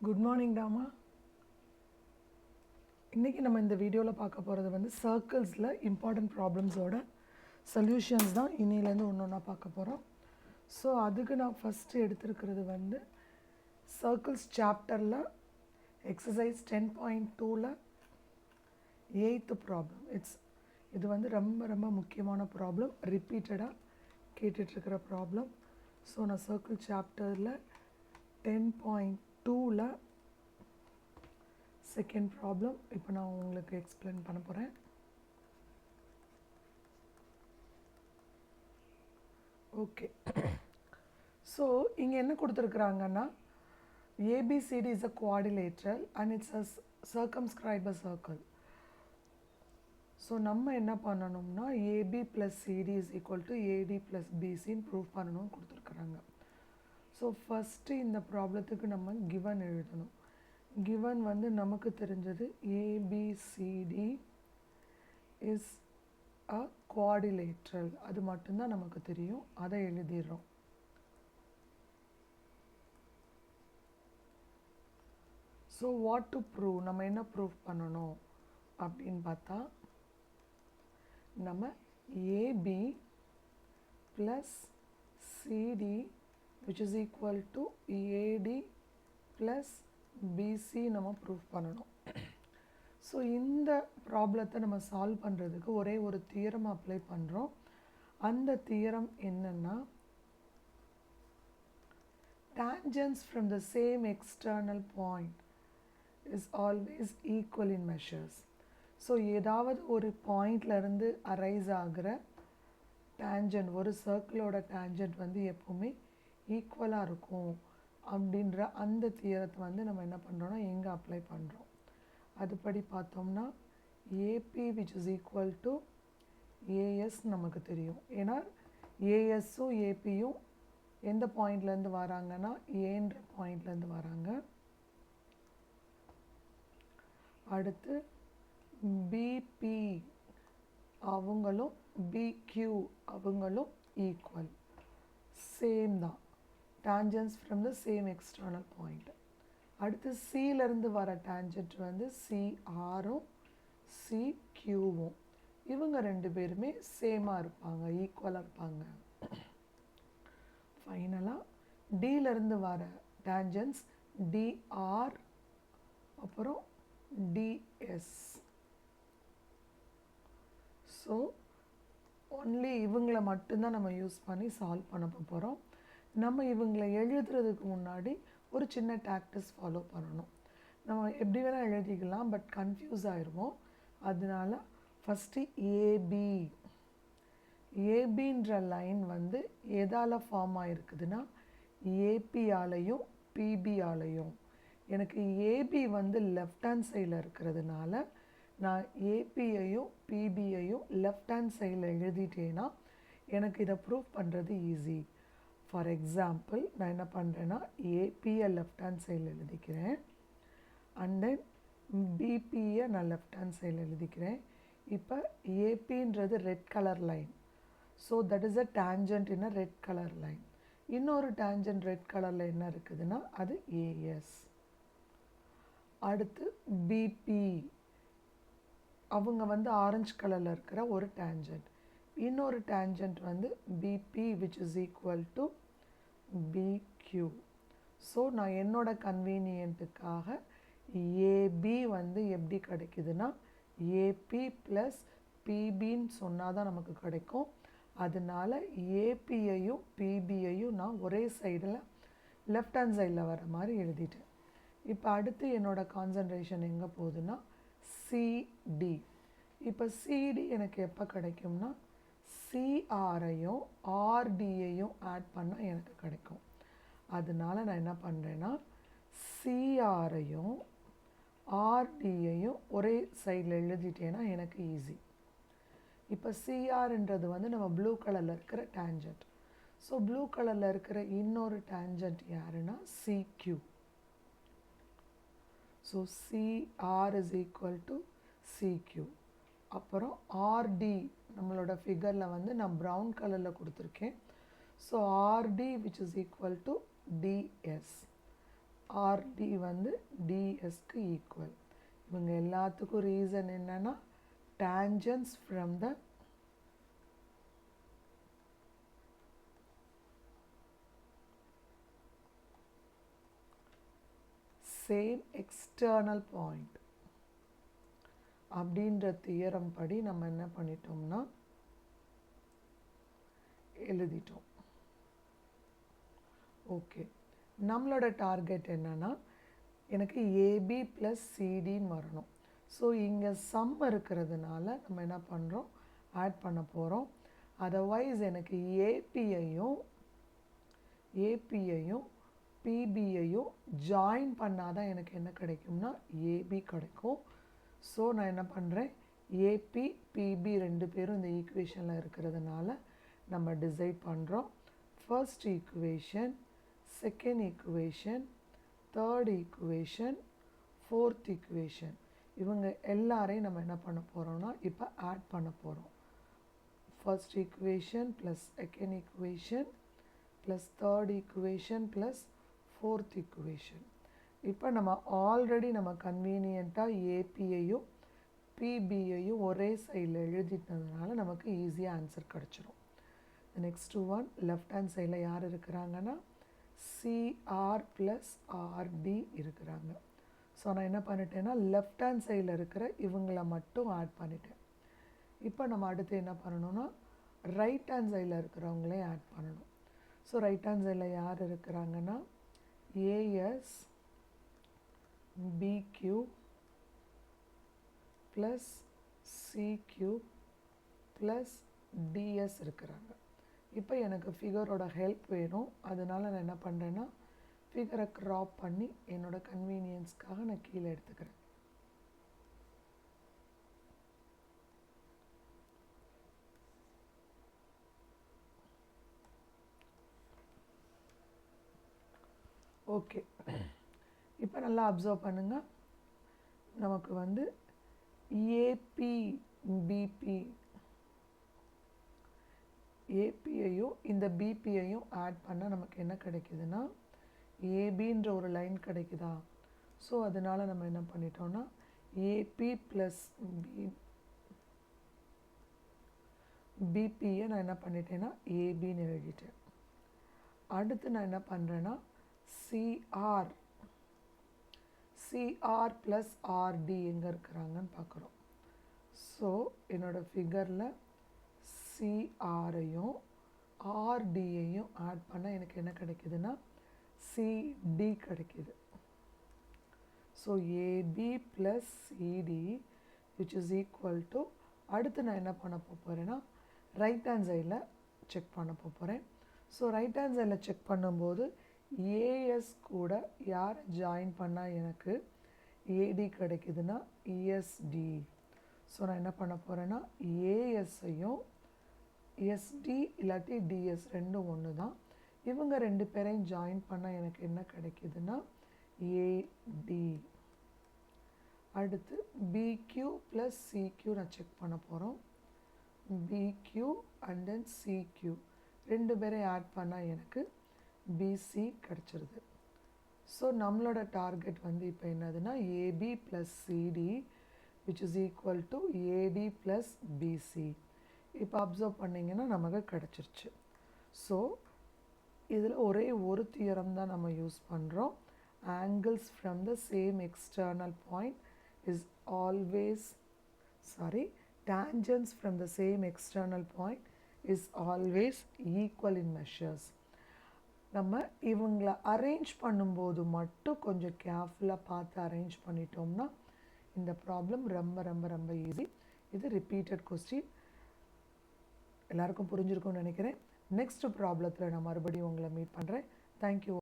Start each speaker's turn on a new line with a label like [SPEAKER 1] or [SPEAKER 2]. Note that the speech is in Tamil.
[SPEAKER 1] Good morning டாமா. இன்றைக்கி நம்ம இந்த வீடியோவில் பார்க்க போகிறது வந்து சர்க்கிள்ஸில் இம்பார்ட்டன்ட் ப்ராப்ளம்ஸோட சொல்யூஷன்ஸ் தான் இன்னிலேருந்து ஒன்று ஒன்றா பார்க்க போகிறோம். ஸோ அதுக்கு நான் ஃபஸ்ட்டு எடுத்துருக்கிறது வந்து சர்க்கிள்ஸ் சாப்டரில் எக்ஸசைஸ் 10.2ல் 8th ப்ராப்ளம். இது வந்து ரொம்ப ரொம்ப முக்கியமான ப்ராப்ளம், ரிப்பீட்டடாக கேட்டுட்ருக்கிற ப்ராப்ளம். ஸோ நான் சர்க்கிள் சாப்டரில் 10.2ல் செகண்ட் ப்ராப்ளம் இப்போ நான் உங்களுக்கு எக்ஸ்பிளைன் பண்ண போகிறேன். ஓகே, ஸோ இங்கே என்ன கொடுத்துருக்குறாங்கன்னா ABCD is a quadrilateral and it's a circumscribe a circle. So நம்ம என்ன பண்ணணும்னா AB plus CD is equal to AD plus BCன்னு ப்ரூவ் பண்ணணும்னு கொடுத்துருக்குறாங்க. ஸோ ஃபஸ்ட்டு இந்த ப்ராப்ளத்துக்கு நம்ம கிவன் எழுதணும். கிவன் வந்து நமக்கு தெரிஞ்சது ABCD is a quadrilateral, அது மட்டும்தான் நமக்கு தெரியும், அதை எழுதிடுறோம். ஸோ வாட் டு ப்ரூவ், நம்ம என்ன ப்ரூவ் பண்ணணும் அப்படின்னு பார்த்தா நம்ம AB plus CD which is equal to AD plus BC நம்ம ப்ரூவ் பண்ணணும். ஸோ இந்த ப்ராப்ளத்தை நம்ம சால்வ் பண்ணுறதுக்கு ஒரே ஒரு தியரம் அப்ளை பண்ணுறோம். அந்த தியரம் என்னென்னா tangents from the same external point is always equal in measures. So ஏதாவது ஒரு பாயிண்ட்லேருந்து அரைஸ் ஆகிற டேஞ்சன்ட், ஒரு சர்க்கிளோட டேஞ்சன்ட் வந்து எப்போவுமே ஈக்குவலாக இருக்கும் அப்படின்ற அந்த தியரத்தை வந்து நம்ம என்ன பண்ணுறோன்னா எங்கே அப்ளை பண்ணுறோம். அதுபடி பார்த்தோம்னா AP which is equal to AS நமக்கு தெரியும். ஏன்னா ASும் APயும் எந்த பாயிண்ட்லேருந்து வராங்கன்னா ஏன்ற பாயிண்ட்லேருந்து வராங்க. அடுத்து BP அவங்களும் BQ அவங்களும் ஈக்குவல், சேம் தான், tangents from the same external point. அடுத்து Cலேருந்து வர tangent வந்து CRும் CQவும், இவங்க ரெண்டு பேருமே சேமாக இருப்பாங்க, ஈக்குவலாக இருப்பாங்க. ஃபைனலாக Dலேருந்து வர tangents DR அப்புறம் DS. ஸோ ஒன்லி இவங்களை மட்டும்தான் நம்ம யூஸ் பண்ணி சால்வ் பண்ண போகிறோம். நம்ம இவங்களை எழுதுறதுக்கு முன்னாடி ஒரு சின்ன டாக்டிஸ் ஃபாலோ பண்ணணும். நம்ம எப்படி வேணால் எழுதிக்கலாம், பட் கன்ஃபியூஸ் ஆயிடுவோம். அதனால ஃபஸ்ட்டு ஏபின்ற லைன் வந்து எதால் ஃபார்ம் ஆகிருக்குதுன்னா ஏபியாலையும் பிபியாலையும். எனக்கு ஏபி வந்து லெஃப்ட் ஹேண்ட் சைடில் இருக்கிறதுனால நான் ஏபியையும் பிபியையும் லெஃப்ட் ஹேண்ட் சைடில் எழுதிட்டேன்னா எனக்கு இதை ப்ரூவ் பண்ணுறது ஈஸி. ஃபார் எக்ஸாம்பிள் நான் என்ன பண்ணுறேன்னா ஏபியை லெஃப்ட் ஹேண்ட் சைடில் எழுதிக்கிறேன், அண்ட் தென் பிபியை நான் லெஃப்ட் ஹேண்ட் சைடில் எழுதிக்கிறேன். இப்போ ஏபின்றது red colour line, so that is a tangent in a red colour line. இன்னொரு டேஞ்சன்ட் ரெட் கலரில் என்ன இருக்குதுன்னா அது ஏஎஸ். அடுத்து பிபி அவங்க வந்து ஆரஞ்சு கலரில் இருக்கிற ஒரு டேஞ்சன்ட், இன்னொரு டேஞ்சன்ட் வந்து PB which is equal to BQ. So நான் என்னோட கன்வீனியன்ட்டுக்காக ஏபி வந்து எப்படி கிடைக்குதுன்னா ஏபி ப்ளஸ் பிபின்னு சொன்னால் தான் நமக்கு கிடைக்கும். அதனால ஏபியையும் பிபியையும் நான் ஒரே சைடில் லெஃப்ட் ஹேண்ட் சைடில் வர மாதிரி எழுதிட்டேன். இப்போ அடுத்து என்னோடய கான்சன்ட்ரேஷன் எங்கே போகுதுன்னா சிடி. இப்போ சிடி எனக்கு எப்போ கிடைக்கும்னா சிஆரையும் ஆர்டியையும் ஆட் பண்ணால் எனக்கு கிடைக்கும். அதனால நான் என்ன பண்ணுறேன்னா சிஆரையும் ஆர்டியையும் ஒரே சைடில் எழுதிட்டேன்னா எனக்கு ஈஸி. இப்போ சிஆர்ன்றது வந்து நம்ம ப்ளூ கலரில் இருக்கிற டேஞ்சன்ட். ஸோ ப்ளூ கலரில் இருக்கிற இன்னொரு டேஞ்சன்ட் யாருன்னா CQ. So CR is equal to CQ. அப்புறம் ஆர்டி நம்மளோட ஃபிகரில் வந்து நான் ப்ரௌன் கலரில் கொடுத்துருக்கேன். So RD which is equal to DS. RD வந்து டிஎஸ்க்கு ஈக்குவல். இவங்க எல்லாத்துக்கும் ரீசன் என்னன்னா tangents from the same external point அப்படின்ற தியரம் படி நம்ம என்ன பண்ணிட்டோம்னா எழுதிட்டோம். ஓகே, நம்மளோட டார்கெட் என்னன்னா எனக்கு ஏபி ப்ளஸ் சிடின்னு வரணும். ஸோ இங்கே சம் இருக்கிறதுனால நம்ம என்ன பண்ணுறோம், ஆட் பண்ண போகிறோம். அதர்வைஸ் எனக்கு ஏபியையும் பிபியையும் ஜாயின் பண்ணாதான் எனக்கு என்ன கிடைக்கும்னா ஏபி கிடைக்கும். ஸோ நான் என்ன பண்ணுறேன், ஏபி பிபி ரெண்டு பேரும் இந்த ஈக்குவேஷனில் இருக்கிறதுனால நம்ம டிசைட் பண்ணுறோம். First equation, second equation, third equation, fourth equation, இவங்க எல்லாரையும் நம்ம என்ன பண்ண போகிறோம்னா இப்போ ஆட் பண்ண போகிறோம். First equation plus second equation plus third equation plus fourth equation. இப்போ நம்ம ஆல்ரெடி நம்ம கன்வீனியண்ட்டாக ஏபியையும் பிபியையும் ஒரே சைடில் எழுதிட்டதுனால நமக்கு ஈஸியாக ஆன்சர் கிடச்சிரும். நெக்ஸ்ட் ஒன், லெஃப்ட் ஹேண்ட் சைடில் யார் இருக்கிறாங்கன்னா சிஆர் ப்ளஸ் ஆர்டி இருக்கிறாங்க. ஸோ நான் என்ன பண்ணிட்டேன்னா லெஃப்ட் ஹேண்ட் சைடில் இருக்கிற இவங்களை மட்டும் ஆட் பண்ணிட்டேன். இப்போ நம்ம அடுத்து என்ன பண்ணணும்னா ரைட் ஹேண்ட் சைடில் இருக்கிறவங்களே ஆட் பண்ணணும். ஸோ ரைட் ஹேண்ட் சைடில் யார் இருக்கிறாங்கன்னா ஏஎஸ் பிக்யூ ப்ளஸ் சிக்யூ ப்ளஸ் டிஎஸ் இருக்கிறாங்க. இப்போ எனக்கு ஃபிகரோட ஹெல்ப் வேணும், அதனால நான் என்ன பண்ணுறேன்னா ஃபிகரை க்ராப் பண்ணி என்னோடய கன்வீனியன்ஸ்க்காக நான் கீழே எடுத்துக்கிறேன். ஓகே, இப்போ நல்லா அப்சர்வ் பண்ணுங்கள். நமக்கு வந்து ஏபி பிபி ஏபியையும் இந்த பிபியையும் ஆட் பண்ணால் நமக்கு என்ன கிடைக்குதுன்னா ஏபின்ற ஒரு லைன் கிடைக்குதா. ஸோ அதனால் நம்ம என்ன பண்ணிட்டோம்னா ஏபி ப்ளஸ் பிபியை நான் என்ன பண்ணிட்டேன்னா ஏபின்னு எழுதிட்டேன். அடுத்து நான் என்ன பண்ணுறேன்னா சிஆர் ப்ளஸ் ஆர்டி எங்கே இருக்கிறாங்கன்னு பார்க்குறோம். ஸோ என்னோடய ஃபிகரில் சிஆரையும் ஆர்டியையும் ஆட் பண்ணால் எனக்கு என்ன கிடைக்குதுன்னா சிடி கிடைக்குது. So AB plus CD which is equal to, அடுத்து நான் என்ன பண்ண போகிறேன்னா ரைட் ஹேண்ட் சைடில் செக் பண்ண போகிறேன். ஸோ ரைட் ஹேண்ட் சைடில் செக் பண்ணும்போது ஏஎஸ் கூட யார் ஜாயின் பண்ணால் எனக்கு ஏடி கிடைக்குதுன்னா இஎஸ்டி. ஸோ நான் என்ன பண்ண போகிறேன்னா ஏஎஸ்ஸையும் எஸ்டி இல்லாட்டி டிஎஸ் ரெண்டும் ஒன்று தான், இவங்க ரெண்டு பேரையும் ஜாயின் பண்ணால் எனக்கு என்ன கிடைக்குதுன்னா ஏடி. அடுத்து பிக்யூ ப்ளஸ் சிக்யூ நான் செக் பண்ண போகிறோம். பிக்யூ அண்ட் தென் சிக்யூ ரெண்டு பேரையும் ஆட் பண்ணால் எனக்கு பிசி கிடச்சிருது. ஸோ நம்மளோட டார்கெட் வந்து இப்போ என்னதுன்னா AB plus CD which is equal to AD plus BC. இப்போ அப்சர்வ் பண்ணிங்கன்னா நமக்கு கிடச்சிருச்சு. ஸோ இதில் ஒரே ஒரு தியரம் தான் நம்ம யூஸ் பண்ணுறோம். Angles from the same external point is always tangents from the same external point is always equal in measures. நம்ம இவங்களை அரேஞ்ச் பண்ணும்போது மட்டும் கொஞ்சம் கேர்ஃபுல்லாக பார்த்து அரேஞ்ச் பண்ணிட்டோம்னா இந்த ப்ராப்ளம் ரொம்ப ரொம்ப ரொம்ப ஈஸி. இது ரிப்பீட்டட் கொஸ்டின், எல்லாருக்கும் புரிஞ்சிருக்கும்னு நினைக்கிறேன். நெக்ஸ்ட் ப்ராப்ளத்தில் நான் மறுபடியும் உங்களை மீட் பண்ணுறேன். தேங்க்யூ.